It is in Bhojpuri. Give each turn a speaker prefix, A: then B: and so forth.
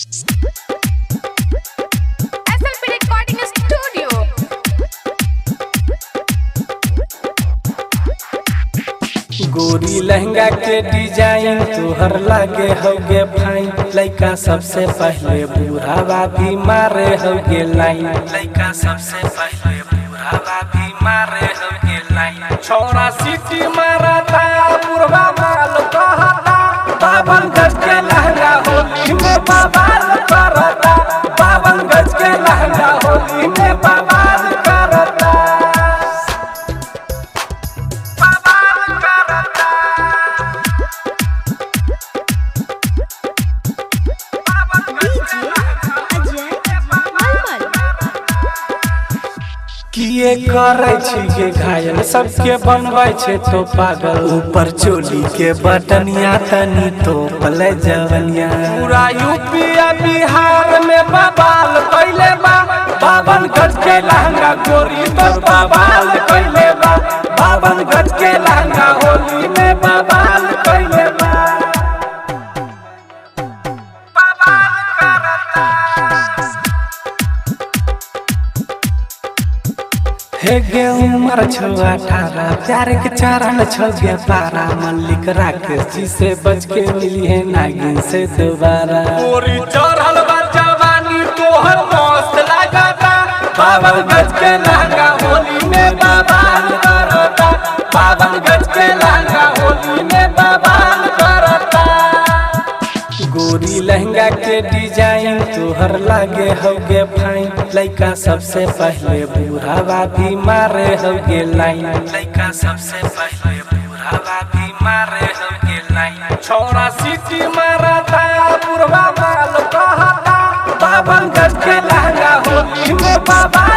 A: SLP Recording Studio।
B: गोरी लहंगा के डिजाइन तोहर लागे होगे फाइन। लइका सबसे पहले बुढ़ावा भी मारे होगे लाइन। लइका सबसे पहले बुढ़ावा भी मारे होगे लाइन। छोरा सीटी मारता बुढ़वा माल कहता। 52 गज के लहंगा होली में बवाल करता। 52 गज के लहंगा होली में बवाल करता। किए करे छी के घायल सबके बनबै छे तो पागल। ऊपर चोली के बटनिया तनी तो पले जवनिया। पूरा यूपी आ बिहार में बवाल कइले बा। 52 गज के लहंगा गोरी तो बवाल कइले बा। 52 गज के लहंगा होली में बवाल कइले बा। हे गे उमर छो 18 प्यार के चरण छो गे पारा। मल्लिक राकेश जी से बच के मिली है नागिन से दोबारा। पूरी चढ़ल बा जवानी तोहर मस्त लागता। 52 गज के लहंगा होली में बवाल करता। 52 गज के लहंगा होली में बवाल करता। गोरी लहंगा के डिजाइन तोहर लागे होगे फाइन। लइका सबसे पहले बुढ़ावा भी मारे होगे लाइन। लइका सबसे पहले बुढ़ावा भी मारे होगे लाइन। छोरा सीटी मारता बुढ़वा माल कहता। 52 गज के लहंगा होली में बवाल